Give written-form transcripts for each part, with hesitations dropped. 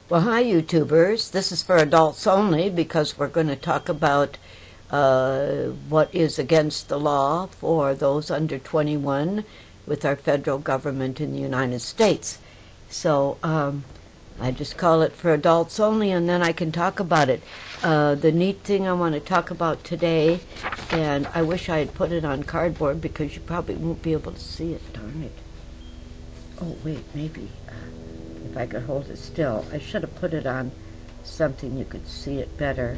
Well, hi, YouTubers. This is for adults only because we're going to talk about what is against the law for those under 21 with our federal government in the United States. So I just call it for adults only, and then I can talk about it. The neat thing I want to talk about today, and I wish I had put it on cardboard because you probably won't be able to see it, darn it. Oh, wait, maybe. If I could hold it still. I should have put it on something you could see it better.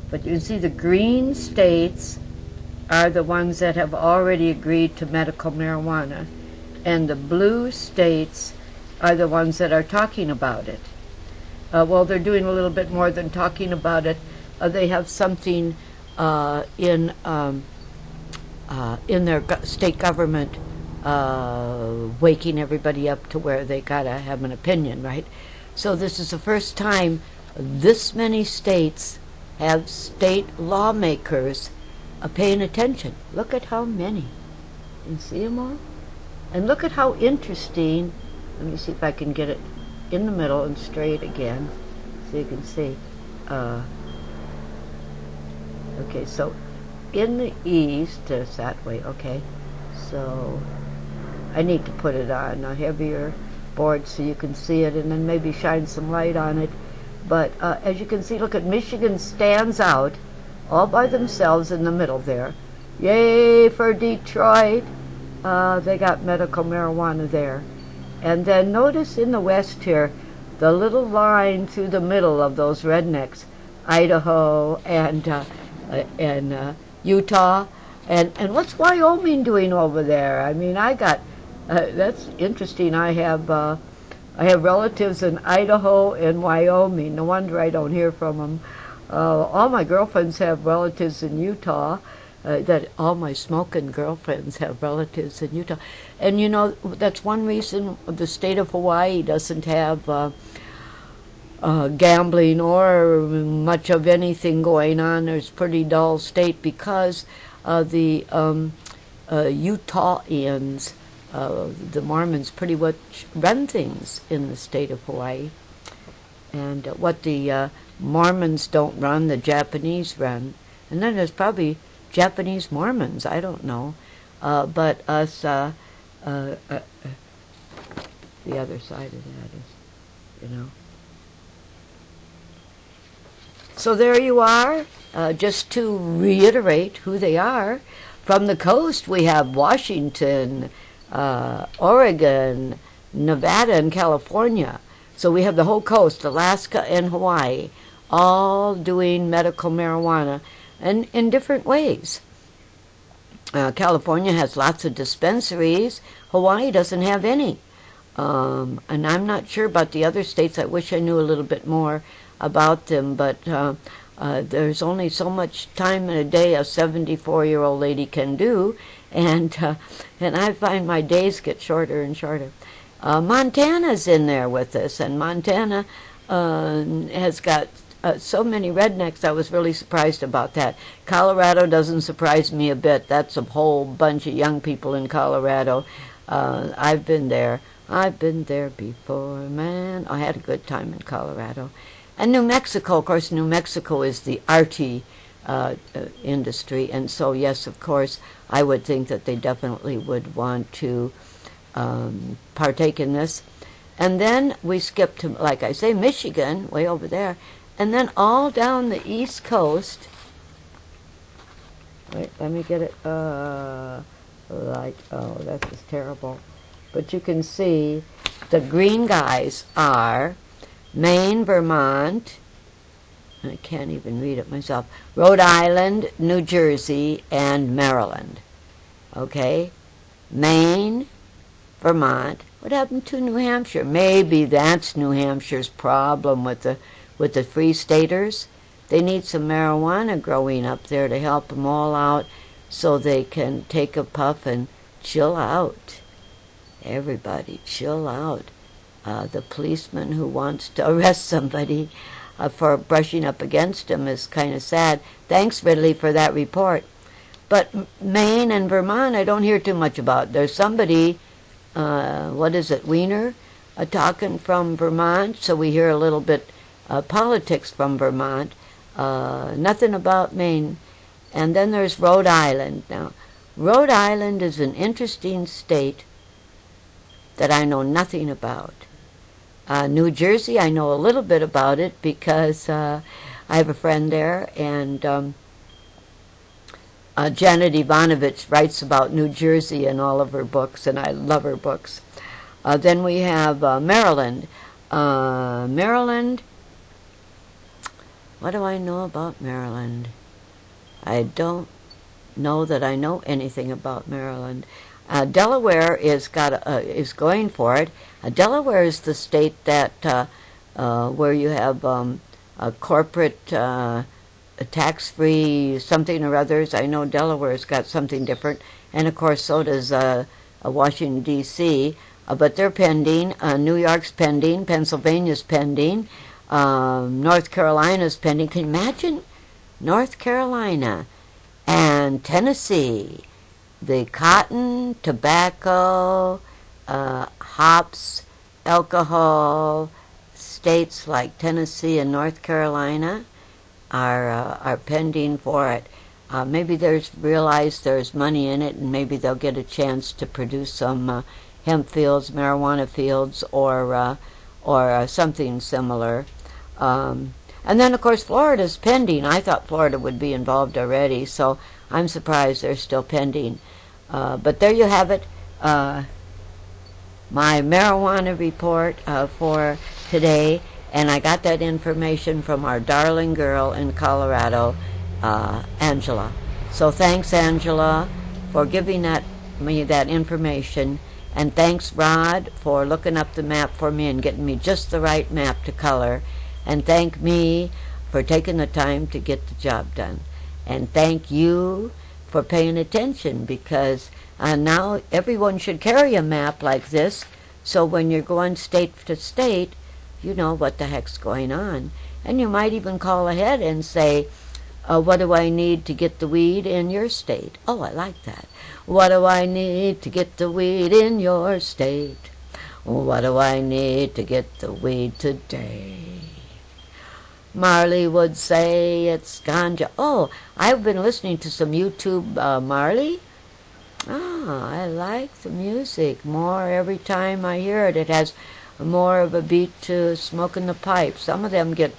But you can see the green states are the ones that have already agreed to medical marijuana, and the blue states are the ones that are talking about it. Well, they're doing a little bit more than talking about it. They have something in their state government waking everybody up to where they gotta have an opinion, right? So this is the first time this many states have state lawmakers paying attention. Look at how many. You see them all? And look at how interesting. Let me see if I can get it in the middle and straight again so you can see. Okay, so in the east, it's that way, okay. So I need to put it on a heavier board so you can see it and then maybe shine some light on it. But as you can see, look at Michigan stands out all by themselves in the middle there. Yay for Detroit. They got medical marijuana there. And then notice in the west here, the little line through the middle of those rednecks, Idaho and Utah. And what's Wyoming doing over there? I mean, I got... that's interesting. I have relatives in Idaho and Wyoming. No wonder I don't hear from them. All my girlfriends have relatives in Utah. That all my smoking girlfriends have relatives in Utah. And you know, that's one reason the state of Hawaii doesn't have gambling or much of anything going on. It's a pretty dull state because the Utahnians, the Mormons, pretty much run things in the state of Hawaii. And what the Mormons don't run, the Japanese run. And then there's probably Japanese Mormons, I don't know. But us, the other side of that is, you know. So there you are. Just to reiterate who they are. From the coast, we have Washington, Oregon, Nevada, and California. So we have the whole coast, Alaska and Hawaii, all doing medical marijuana, and in different ways. California has lots of dispensaries. Hawaii doesn't have any. And I'm not sure about the other states. I wish I knew a little bit more about them, but there's only so much time in a day a 74-year-old lady can do, and I find my days get shorter and shorter. Montana's in there with us, and Montana has got so many rednecks. I was really surprised about that. Colorado doesn't surprise me a bit. That's a whole bunch of young people in Colorado. I've been there. I've been there before, man. I had a good time in Colorado. And New Mexico, of course, New Mexico is the arty industry, and so yes, of course, I would think that they definitely would want to partake in this. And then we skip to, like I say, Michigan, way over there, and then all down the East Coast. Wait, let me get it. Like, oh, that's just terrible. But you can see the green guys are Maine, Vermont, I can't even read it myself, Rhode Island, New Jersey, and Maryland. Okay? Maine, Vermont. What happened to New Hampshire? Maybe that's New Hampshire's problem with the Free Staters. They need some marijuana growing up there to help them all out so they can take a puff and chill out. Everybody, chill out. The policeman who wants to arrest somebody for brushing up against him is kind of sad. Thanks, Ridley, for that report. But Maine and Vermont, I don't hear too much about. There's somebody, what is it, Wiener, talking from Vermont, so we hear a little bit politics from Vermont. Nothing about Maine. And then there's Rhode Island. Now, Rhode Island is an interesting state that I know nothing about. New Jersey, I know a little bit about it because I have a friend there, and Janet Ivanovich writes about New Jersey in all of her books, and I love her books. Then we have Maryland. Maryland, what do I know about Maryland? I don't know that I know anything about Maryland. Delaware is going for it. Delaware is the state that where you have a corporate tax-free something or others. I know Delaware's got something different, and of course so does Washington D.C. But they're pending. New York's pending. Pennsylvania's pending. North Carolina's pending. Can you imagine? North Carolina and Tennessee, the cotton, tobacco, hops, alcohol states like Tennessee and North Carolina are pending for it. Maybe realize there's money in it, and maybe they'll get a chance to produce some hemp fields, marijuana fields, or something similar. And then, of course, Florida's pending. I thought Florida would be involved already, so I'm surprised they're still pending. But there you have it, my marijuana report for today. And I got that information from our darling girl in Colorado, Angela. So thanks, Angela, for giving me that information. And thanks, Rod, for looking up the map for me and getting me just the right map to color. And thank me for taking the time to get the job done. And thank you for paying attention, because now everyone should carry a map like this, so when you're going state to state, you know what the heck's going on. And you might even call ahead and say, what do I need to get the weed in your state? Oh, I like that. What do I need to get the weed in your state? What do I need to get the weed today? Marley would say it's ganja. Oh, I've been listening to some YouTube Marley. I like the music more every time I hear it. It has more of a beat to Smoking the Pipe. Some of them get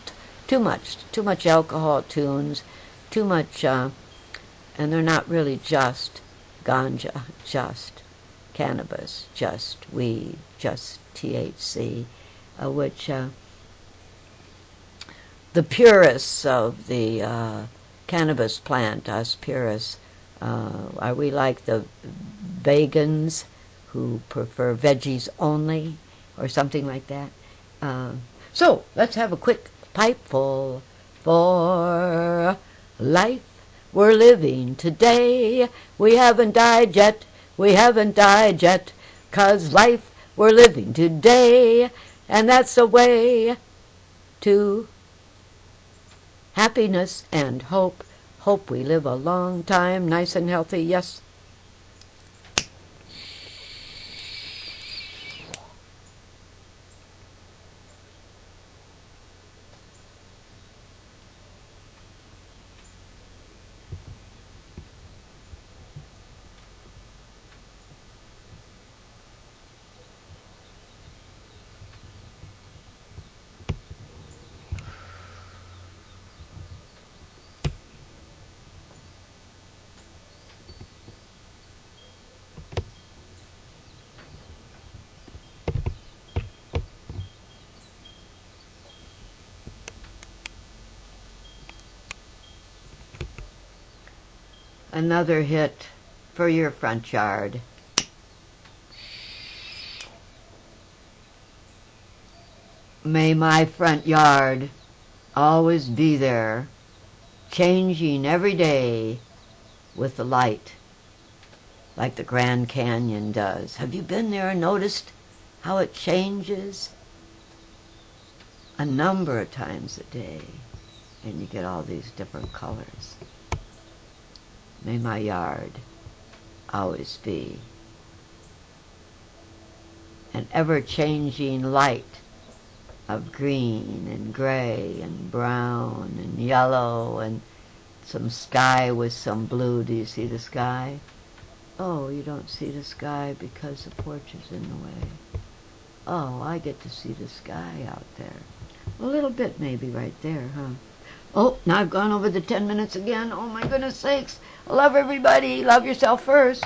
too much alcohol tunes, too much, and they're not really just ganja, just cannabis, just weed, just THC, which the purists of the cannabis plant, us purists, are we like the vegans who prefer veggies only, or something like that? So let's have a quick pipeful for life we're living today. We haven't died yet, we haven't died yet, 'cause life we're living today, and that's the way to happiness and hope. Hope we live a long time, nice and healthy, yes. Another hit for your front yard. May my front yard always be there, changing every day with the light, like the Grand Canyon does. Have you been there and noticed how it changes a number of times a day, and you get all these different colors? May my yard always be an ever-changing light of green and gray and brown and yellow and some sky with some blue. Do you see the sky? Oh, you don't see the sky because the porch is in the way. Oh, I get to see the sky out there. A little bit maybe right there, huh? Oh, now I've gone over the 10 minutes again. Oh, my goodness sakes. Love everybody. Love yourself first.